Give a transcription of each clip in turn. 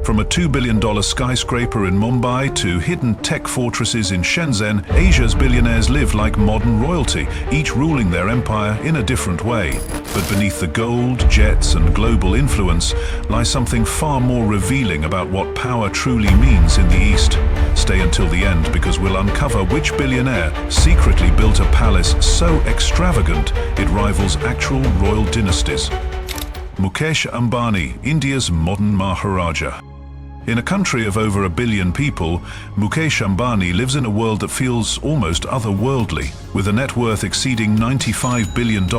From a $2 billion skyscraper in Mumbai to hidden tech fortresses in Shenzhen, Asia's billionaires live like modern royalty, each ruling their empire in a different way. But beneath the gold, jets, and global influence lies something far more revealing about what power truly means in the East. Stay until the end, because we'll uncover which billionaire secretly built a palace so extravagant it rivals actual royal dynasties. Mukesh Ambani, India's modern Maharaja. In a country of over 1 billion people, Mukesh Ambani lives in a world that feels almost otherworldly. With a net worth exceeding $95 billion,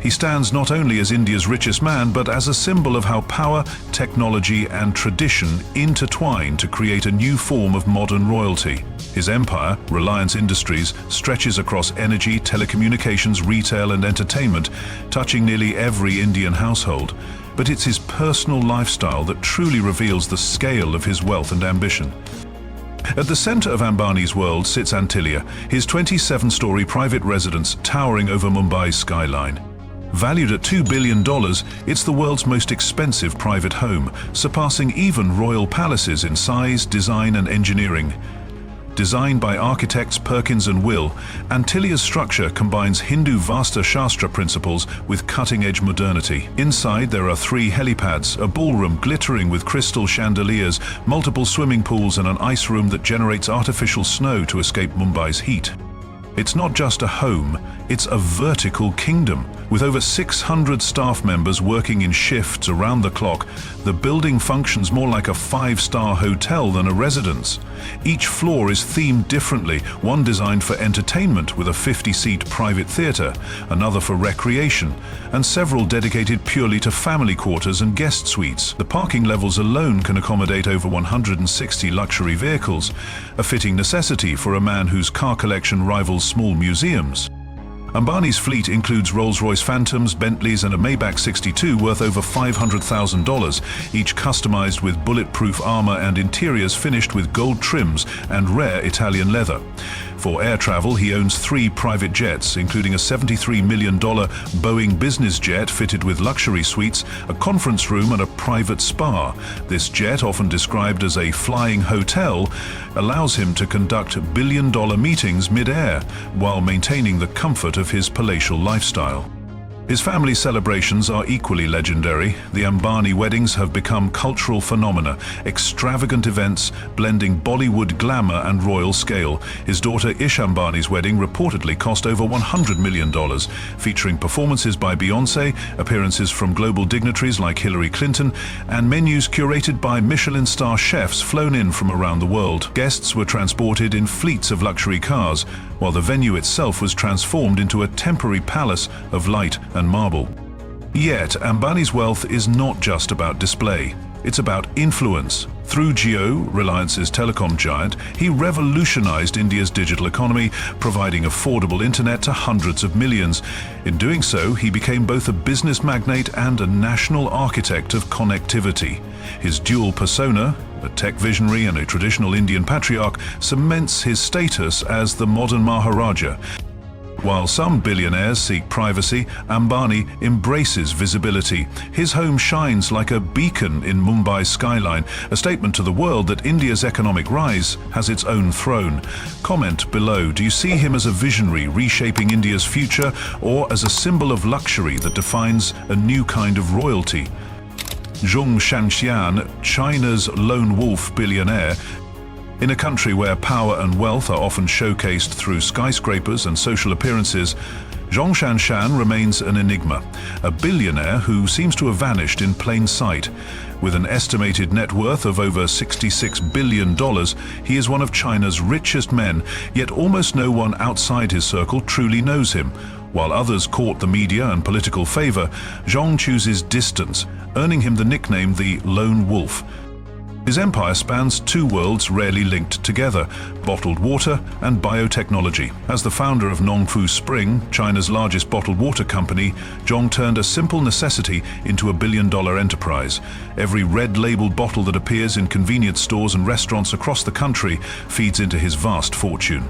he stands not only as India's richest man, but as a symbol of how power, technology, and tradition intertwine to create a new form of modern royalty. His empire, Reliance Industries, stretches across energy, telecommunications, retail, and entertainment, touching nearly every Indian household. But it's his personal lifestyle that truly reveals the scale of his wealth and ambition. At the center of Ambani's world sits Antilia, his 27-story private residence towering over Mumbai's skyline. Valued at $2 billion, it's the world's most expensive private home, surpassing even royal palaces in size, design, and engineering. Designed by architects Perkins and Will, Antilia's structure combines Hindu Vasta Shastra principles with cutting-edge modernity. Inside there are 3 helipads, a ballroom glittering with crystal chandeliers, multiple swimming pools, and an ice room that generates artificial snow to escape Mumbai's heat. It's not just a home, it's a vertical kingdom. With over 600 staff members working in shifts around the clock, the building functions more like a 5-star hotel than a residence. Each floor is themed differently, one designed for entertainment with a 50-seat private theater, another for recreation, and several dedicated purely to family quarters and guest suites. The parking levels alone can accommodate over 160 luxury vehicles, a fitting necessity for a man whose car collection rivals small museums. Ambani's fleet includes Rolls-Royce Phantoms, Bentleys, and a Maybach 62 worth over $500,000, each customized with bulletproof armor and interiors finished with gold trims and rare Italian leather. For air travel, he owns 3 private jets, including a $73 million Boeing business jet fitted with luxury suites, a conference room, and a private spa. This jet, often described as a flying hotel, allows him to conduct billion-dollar meetings mid-air while maintaining the comfort of his palatial lifestyle. His family celebrations are equally legendary. The Ambani weddings have become cultural phenomena, extravagant events blending Bollywood glamour and royal scale. His daughter Ish Ambani's wedding reportedly cost over $100 million, featuring performances by Beyoncé, appearances from global dignitaries like Hillary Clinton, and menus curated by Michelin star chefs flown in from around the world. Guests were transported in fleets of luxury cars, while the venue itself was transformed into a temporary palace of light and marble. Yet, Ambani's wealth is not just about display. It's about influence. Through Jio, Reliance's telecom giant, he revolutionized India's digital economy, providing affordable internet to hundreds of millions. In doing so, he became both a business magnate and a national architect of connectivity. His dual persona, a tech visionary and a traditional Indian patriarch, cements his status as the modern Maharaja. While some billionaires seek privacy, Ambani embraces visibility. His home shines like a beacon in Mumbai's skyline, a statement to the world that India's economic rise has its own throne. Comment below, do you see him as a visionary reshaping India's future, or as a symbol of luxury that defines a new kind of royalty? Zhong Shanshan, China's lone wolf billionaire. In a country where power and wealth are often showcased through skyscrapers and social appearances, Zhong Shanshan remains an enigma, a billionaire who seems to have vanished in plain sight. With an estimated net worth of over $66 billion, he is one of China's richest men, yet almost no one outside his circle truly knows him. While others court the media and political favor, Zhong chooses distance, earning him the nickname the Lone Wolf. His empire spans 2 worlds rarely linked together, bottled water and biotechnology. As the founder of Nongfu Spring, China's largest bottled water company, Zhong turned a simple necessity into a billion-dollar enterprise. Every red-labeled bottle that appears in convenience stores and restaurants across the country feeds into his vast fortune.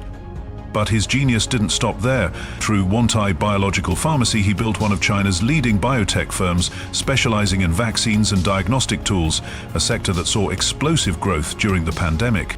But his genius didn't stop there. Through Wantai Biological Pharmacy, he built one of China's leading biotech firms, specializing in vaccines and diagnostic tools, a sector that saw explosive growth during the pandemic.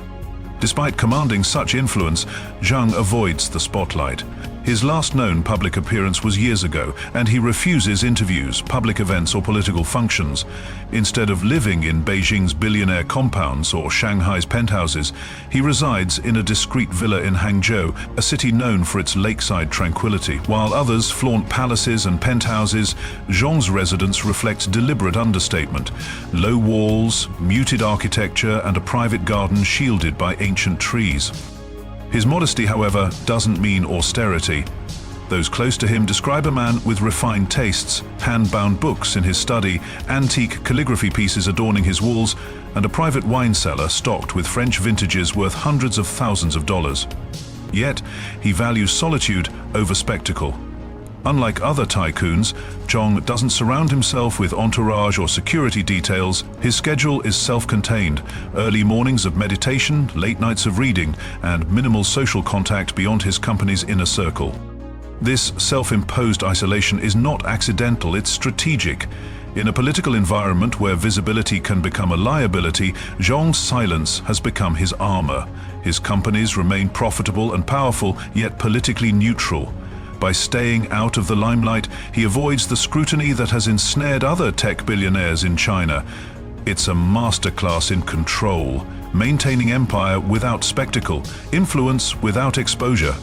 Despite commanding such influence, Zhang avoids the spotlight. His last known public appearance was years ago, and he refuses interviews, public events, or political functions. Instead of living in Beijing's billionaire compounds or Shanghai's penthouses, he resides in a discreet villa in Hangzhou, a city known for its lakeside tranquility. While others flaunt palaces and penthouses, Zhong's residence reflects deliberate understatement. Low walls, muted architecture, and a private garden shielded by ancient trees. His modesty, however, doesn't mean austerity. Those close to him describe a man with refined tastes, hand-bound books in his study, antique calligraphy pieces adorning his walls, and a private wine cellar stocked with French vintages worth hundreds of thousands of dollars. Yet, he values solitude over spectacle. Unlike other tycoons, Zhong doesn't surround himself with entourage or security details. His schedule is self-contained: early mornings of meditation, late nights of reading, and minimal social contact beyond his company's inner circle. This self-imposed isolation is not accidental, it's strategic. In a political environment where visibility can become a liability, Zhong's silence has become his armor. His companies remain profitable and powerful, yet politically neutral. By staying out of the limelight, he avoids the scrutiny that has ensnared other tech billionaires in China. It's a masterclass in control, maintaining empire without spectacle, influence without exposure.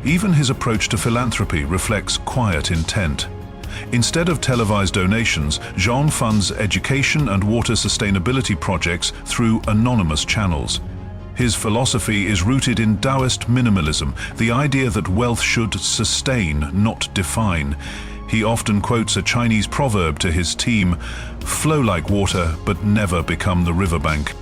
Even his approach to philanthropy reflects quiet intent. Instead of televised donations, Zhong funds education and water sustainability projects through anonymous channels. His philosophy is rooted in Taoist minimalism, the idea that wealth should sustain, not define. He often quotes a Chinese proverb to his team: "Flow like water, but never become the riverbank."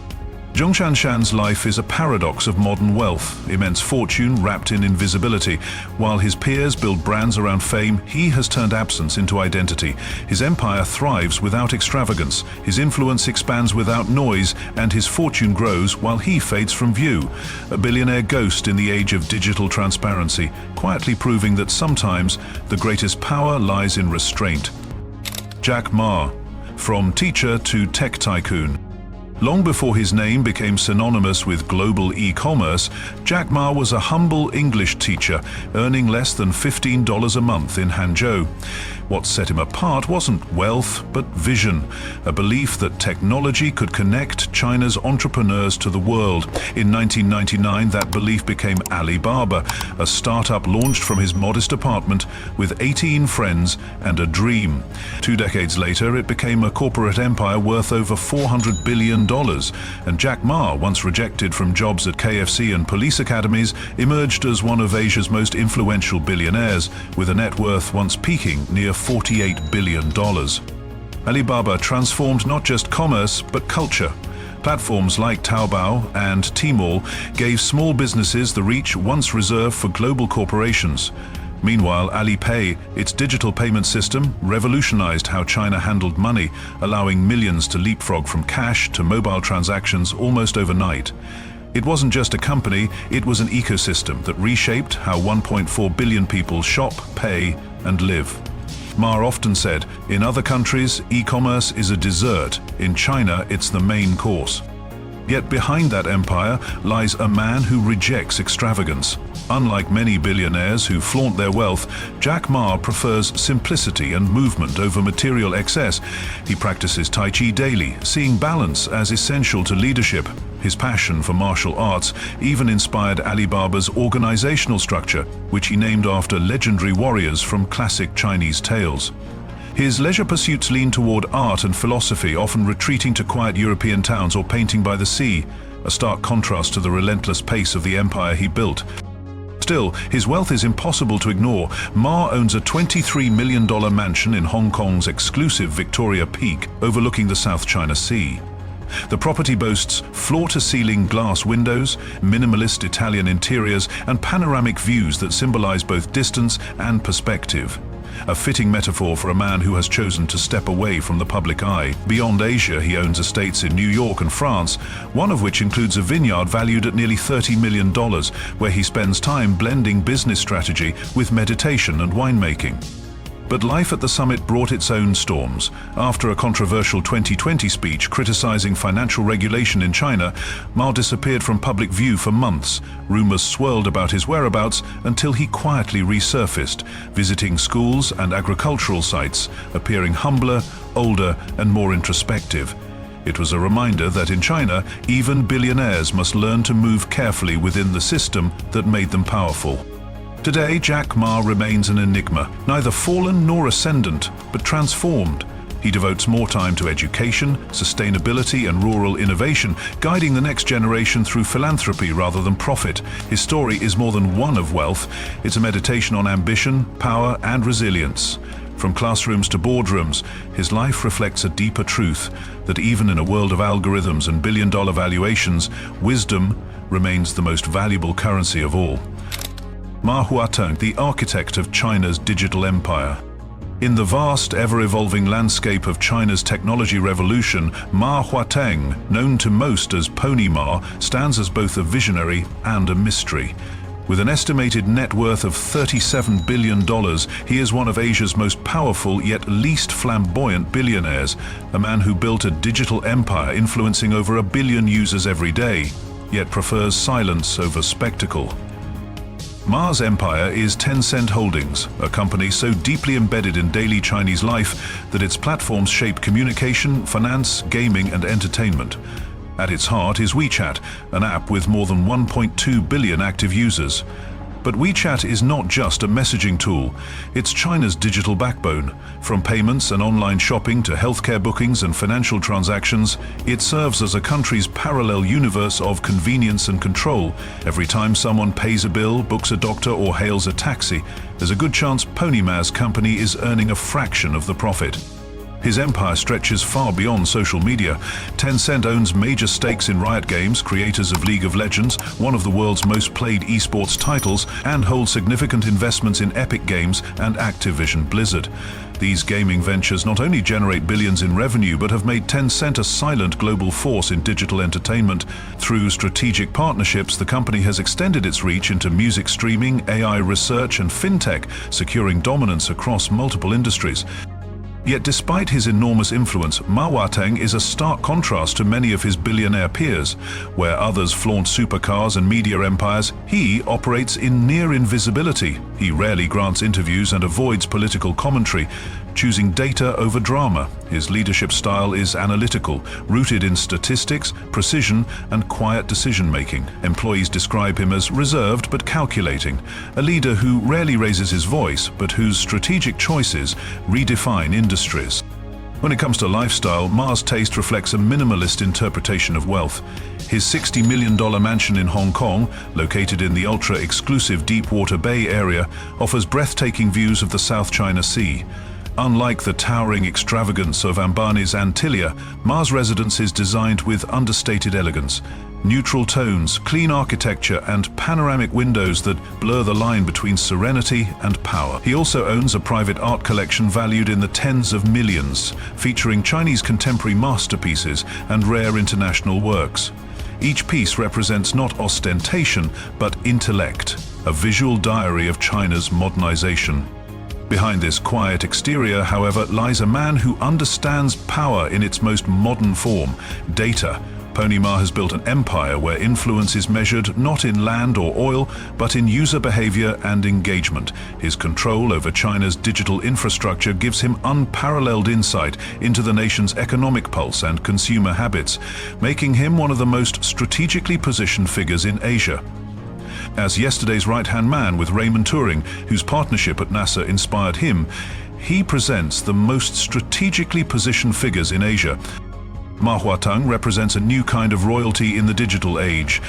Zhong Shanshan's life is a paradox of modern wealth, immense fortune wrapped in invisibility. While his peers build brands around fame, he has turned absence into identity. His empire thrives without extravagance, his influence expands without noise, and his fortune grows while he fades from view. A billionaire ghost in the age of digital transparency, quietly proving that sometimes the greatest power lies in restraint. Jack Ma, from teacher to tech tycoon. Long before his name became synonymous with global e-commerce, Jack Ma was a humble English teacher, earning less than $15 a month in Hangzhou. What set him apart wasn't wealth, but vision, a belief that technology could connect China's entrepreneurs to the world. In 1999, that belief became Alibaba, a startup launched from his modest apartment with 18 friends and a dream. 2 decades later, it became a corporate empire worth over $400 billion. And Jack Ma, once rejected from jobs at KFC and police academies, emerged as one of Asia's most influential billionaires, with a net worth once peaking near $48 billion. Alibaba transformed not just commerce, but culture. Platforms like Taobao and Tmall gave small businesses the reach once reserved for global corporations. Meanwhile, Alipay, its digital payment system, revolutionized how China handled money, allowing millions to leapfrog from cash to mobile transactions almost overnight. It wasn't just a company, it was an ecosystem that reshaped how 1.4 billion people shop, pay, and live. Ma often said, in other countries, e-commerce is a dessert. In China, it's the main course. Yet behind that empire lies a man who rejects extravagance. Unlike many billionaires who flaunt their wealth, Jack Ma prefers simplicity and movement over material excess. He practices Tai Chi daily, seeing balance as essential to leadership. His passion for martial arts even inspired Alibaba's organizational structure, which he named after legendary warriors from classic Chinese tales. His leisure pursuits lean toward art and philosophy, often retreating to quiet European towns or painting by the sea, a stark contrast to the relentless pace of the empire he built. Still, his wealth is impossible to ignore. Ma owns a $23 million mansion in Hong Kong's exclusive Victoria Peak, overlooking the South China Sea. The property boasts floor-to-ceiling glass windows, minimalist Italian interiors, and panoramic views that symbolize both distance and perspective. a fitting metaphor for a man who has chosen to step away from the public eye. Beyond Asia, he owns estates in New York and France, one of which includes a vineyard valued at nearly $30 million, where he spends time blending business strategy with meditation and winemaking. But life at the summit brought its own storms. After a controversial 2020 speech criticizing financial regulation in China, Ma disappeared from public view for months. Rumors swirled about his whereabouts until he quietly resurfaced, visiting schools and agricultural sites, appearing humbler, older, and more introspective. It was a reminder that in China, even billionaires must learn to move carefully within the system that made them powerful. Today, Jack Ma remains an enigma, neither fallen nor ascendant, but transformed. He devotes more time to education, sustainability, and rural innovation, guiding the next generation through philanthropy rather than profit. His story is more than one of wealth. It's a meditation on ambition, power, and resilience. From classrooms to boardrooms, his life reflects a deeper truth, that even in a world of algorithms and billion-dollar valuations, wisdom remains the most valuable currency of all. Ma Huateng, the architect of China's digital empire. In the vast, ever-evolving landscape of China's technology revolution, Ma Huateng, known to most as Pony Ma, stands as both a visionary and a mystery. With an estimated net worth of $37 billion, he is one of Asia's most powerful yet least flamboyant billionaires, a man who built a digital empire influencing over 1 billion users every day, yet prefers silence over spectacle. Ma's empire is Tencent Holdings, a company so deeply embedded in daily Chinese life that its platforms shape communication, finance, gaming, and entertainment. At its heart is WeChat, an app with more than 1.2 billion active users. But WeChat is not just a messaging tool, it's China's digital backbone. From payments and online shopping to healthcare bookings and financial transactions, it serves as a country's parallel universe of convenience and control. Every time someone pays a bill, books a doctor, or hails a taxi, there's a good chance Pony Ma's company is earning a fraction of the profit. His empire stretches far beyond social media. Tencent owns major stakes in Riot Games, creators of League of Legends, one of the world's most played esports titles, and holds significant investments in Epic Games and Activision Blizzard. These gaming ventures not only generate billions in revenue, but have made Tencent a silent global force in digital entertainment. Through strategic partnerships, the company has extended its reach into music streaming, AI research, and fintech, securing dominance across multiple industries. Yet despite his enormous influence, Ma Huateng is a stark contrast to many of his billionaire peers. Where others flaunt supercars and media empires, he operates in near invisibility. He rarely grants interviews and avoids political commentary, choosing data over drama. His leadership style is analytical, rooted in statistics, precision, and quiet decision-making. Employees describe him as reserved but calculating, a leader who rarely raises his voice, but whose strategic choices redefine industries. When it comes to lifestyle, Ma's taste reflects a minimalist interpretation of wealth. His $60 million mansion in Hong Kong, located in the ultra-exclusive Deepwater Bay area, offers breathtaking views of the South China Sea. Unlike the towering extravagance of Ambani's Antilia, Ma's residence is designed with understated elegance. Neutral tones, clean architecture, and panoramic windows that blur the line between serenity and power. He also owns a private art collection valued in the tens of millions, featuring Chinese contemporary masterpieces and rare international works. Each piece represents not ostentation, but intellect, a visual diary of China's modernization. Behind this quiet exterior, however, lies a man who understands power in its most modern form, data. Pony Ma has built an empire where influence is measured not in land or oil, but in user behavior and engagement. His control over China's digital infrastructure gives him unparalleled insight into the nation's economic pulse and consumer habits, making him one of the most strategically positioned figures in Asia. As yesterday's right-hand man with Raymond Turing, whose partnership at NASA inspired him, he presents the most strategically positioned figures in Asia. Ma Huateng represents a new kind of royalty in the digital age,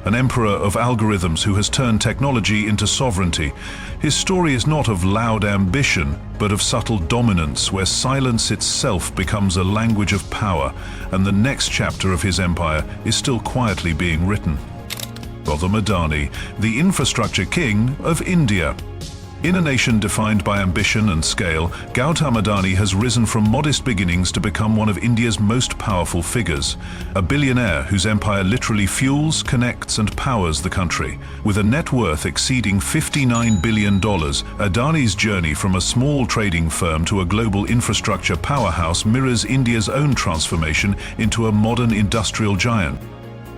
an emperor of algorithms who has turned technology into sovereignty. His story is not of loud ambition, but of subtle dominance, where silence itself becomes a language of power, and the next chapter of his empire is still quietly being written. Gautam Adani, the infrastructure king of India. In a nation defined by ambition and scale, Gautam Adani has risen from modest beginnings to become one of India's most powerful figures. A billionaire whose empire literally fuels, connects and powers the country. With a net worth exceeding $59 billion, Adani's journey from a small trading firm to a global infrastructure powerhouse mirrors India's own transformation into a modern industrial giant.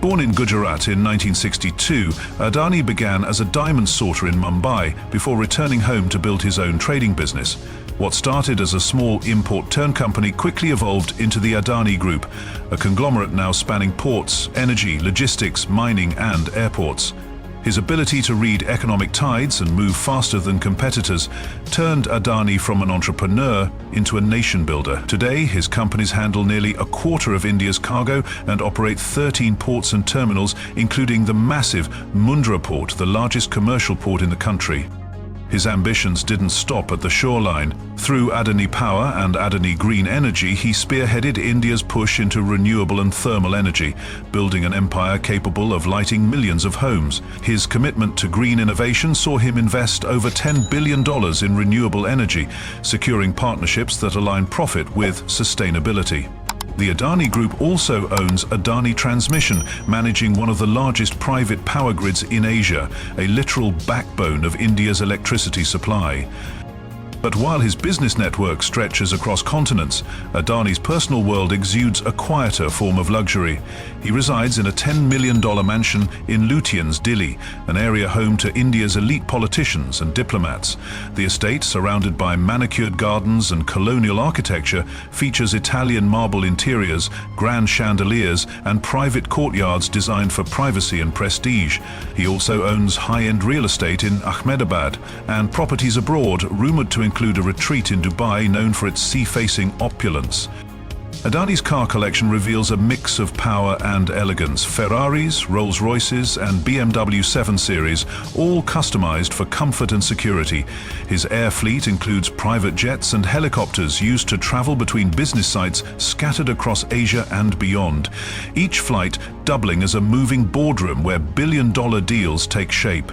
Born in Gujarat in 1962, Adani began as a diamond sorter in Mumbai before returning home to build his own trading business. What started as a small import-turn company quickly evolved into the Adani Group, a conglomerate now spanning ports, energy, logistics, mining and airports. His ability to read economic tides and move faster than competitors turned Adani from an entrepreneur into a nation builder. Today, his companies handle nearly a quarter of India's cargo and operate 13 ports and terminals, including the massive Mundra port, the largest commercial port in the country. His ambitions didn't stop at the shoreline. Through Adani Power and Adani Green Energy, he spearheaded India's push into renewable and thermal energy, building an empire capable of lighting millions of homes. His commitment to green innovation saw him invest over $10 billion in renewable energy, securing partnerships that align profit with sustainability. The Adani Group also owns Adani Transmission, managing one of the largest private power grids in Asia, a literal backbone of India's electricity supply. But while his business network stretches across continents, Adani's personal world exudes a quieter form of luxury. He resides in a $10 million mansion in Lutyens, Delhi, an area home to India's elite politicians and diplomats. The estate, surrounded by manicured gardens and colonial architecture, features Italian marble interiors, grand chandeliers, and private courtyards designed for privacy and prestige. He also owns high-end real estate in Ahmedabad and properties abroad, rumored to include a retreat in Dubai known for its sea-facing opulence. Adani's car collection reveals a mix of power and elegance. Ferraris, Rolls-Royces and BMW 7 Series, all customized for comfort and security. His air fleet includes private jets and helicopters used to travel between business sites scattered across Asia and beyond. Each flight doubling as a moving boardroom where billion-dollar deals take shape.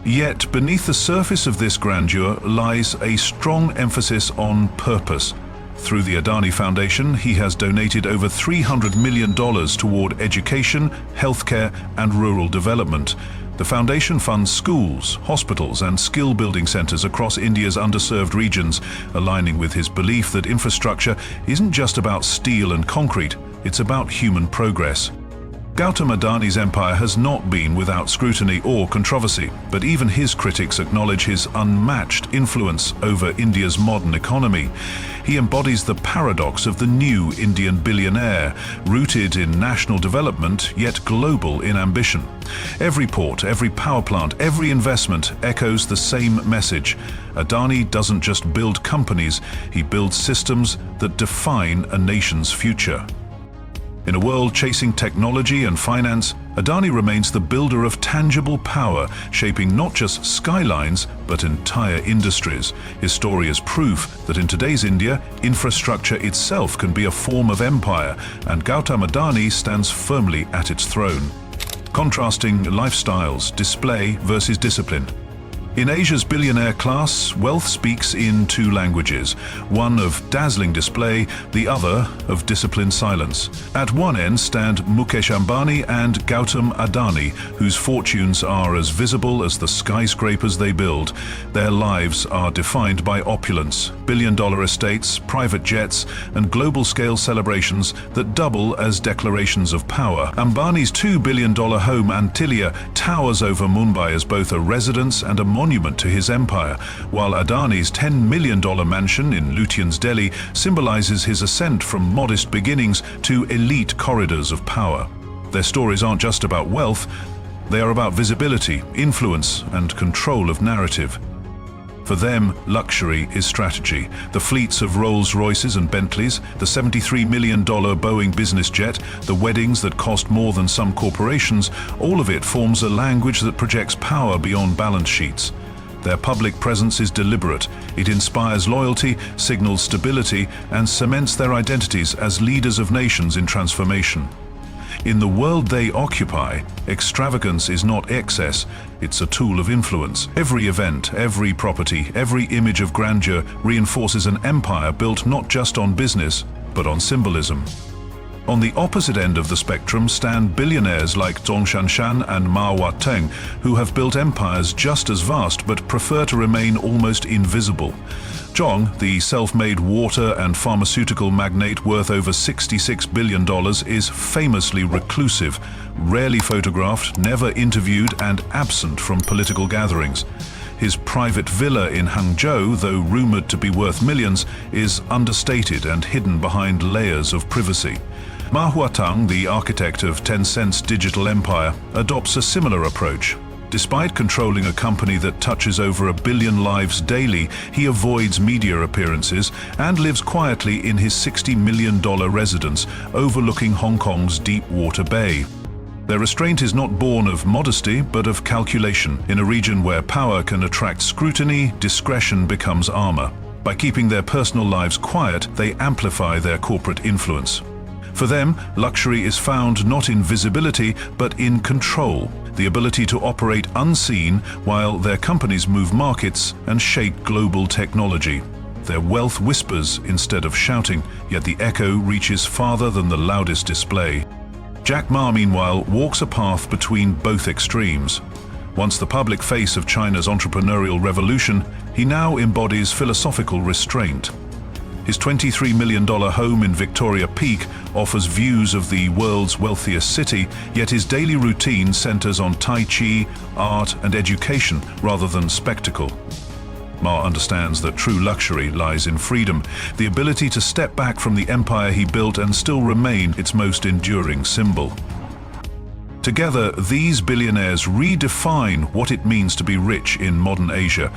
Yet, beneath the surface of this grandeur lies a strong emphasis on purpose. Through the Adani Foundation, he has donated over $300 million toward education, healthcare, and rural development. The foundation funds schools, hospitals, and skill-building centers across India's underserved regions, aligning with his belief that infrastructure isn't just about steel and concrete, it's about human progress. Gautam Adani's empire has not been without scrutiny or controversy, but even his critics acknowledge his unmatched influence over India's modern economy. He embodies the paradox of the new Indian billionaire, rooted in national development, yet global in ambition. Every port, every power plant, every investment echoes the same message. Adani doesn't just build companies, he builds systems that define a nation's future. In a world chasing technology and finance, Adani remains the builder of tangible power, shaping not just skylines, but entire industries. His story is proof that in today's India, infrastructure itself can be a form of empire, and Gautam Adani stands firmly at its throne. Contrasting lifestyles, display versus discipline. In Asia's billionaire class, wealth speaks in two languages, one of dazzling display, the other of disciplined silence. At one end stand Mukesh Ambani and Gautam Adani, whose fortunes are as visible as the skyscrapers they build. Their lives are defined by opulence, billion-dollar estates, private jets, and global-scale celebrations that double as declarations of power. Ambani's $2 billion home Antilia towers over Mumbai as both a residence and a monument to his empire, while Adani's $10 million mansion in Lutyens, Delhi symbolizes his ascent from modest beginnings to elite corridors of power. Their stories aren't just about wealth, they are about visibility, influence, and control of narrative. For them, luxury is strategy. The fleets of Rolls-Royces and Bentleys, the $73 million Boeing business jet, the weddings that cost more than some corporations, all of it forms a language that projects power beyond balance sheets. Their public presence is deliberate. It inspires loyalty, signals stability, and cements their identities as leaders of nations in transformation. In the world they occupy, extravagance is not excess, it's a tool of influence. Every event, every property, every image of grandeur reinforces an empire built not just on business, but on symbolism. On the opposite end of the spectrum stand billionaires like Zhong Shanshan and Ma Teng, who have built empires just as vast but prefer to remain almost invisible. Zhong, the self-made water and pharmaceutical magnate worth over $66 billion, is famously reclusive, rarely photographed, never interviewed, and absent from political gatherings. His private villa in Hangzhou, though rumored to be worth millions, is understated and hidden behind layers of privacy. Ma Teng, the architect of Tencent's digital empire, adopts a similar approach. Despite controlling a company that touches over 1 billion lives daily, he avoids media appearances and lives quietly in his $60 million residence overlooking Hong Kong's Deepwater Bay. Their restraint is not born of modesty, but of calculation. In a region where power can attract scrutiny, discretion becomes armor. By keeping their personal lives quiet, they amplify their corporate influence. For them, luxury is found not in visibility, but in control, the ability to operate unseen while their companies move markets and shake global technology. Their wealth whispers instead of shouting, yet the echo reaches farther than the loudest display. Jack Ma, meanwhile, walks a path between both extremes. Once the public face of China's entrepreneurial revolution, he now embodies philosophical restraint. His $23 million home in Victoria Peak offers views of the world's wealthiest city, yet his daily routine centers on Tai Chi, art, and education rather than spectacle. Ma understands that true luxury lies in freedom, the ability to step back from the empire he built and still remain its most enduring symbol. Together, these billionaires redefine what it means to be rich in modern Asia.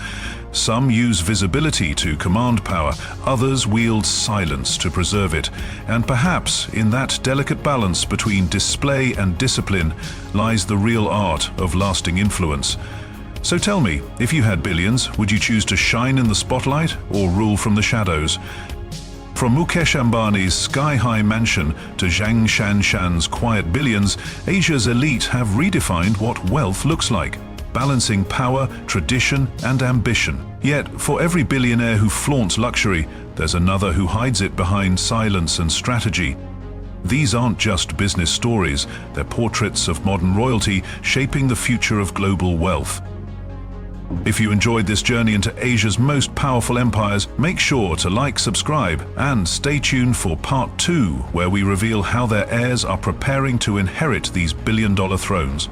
Some use visibility to command power, others wield silence to preserve it. And perhaps in that delicate balance between display and discipline lies the real art of lasting influence. So tell me, if you had billions, would you choose to shine in the spotlight or rule from the shadows? From Mukesh Ambani's sky-high mansion to Zhong Shanshan's quiet billions, Asia's elite have redefined what wealth looks like, balancing power, tradition, and ambition. Yet, for every billionaire who flaunts luxury, there's another who hides it behind silence and strategy. These aren't just business stories, they're portraits of modern royalty shaping the future of global wealth. If you enjoyed this journey into Asia's most powerful empires, make sure to like, subscribe, and stay tuned for part 2, where we reveal how their heirs are preparing to inherit these billion-dollar thrones.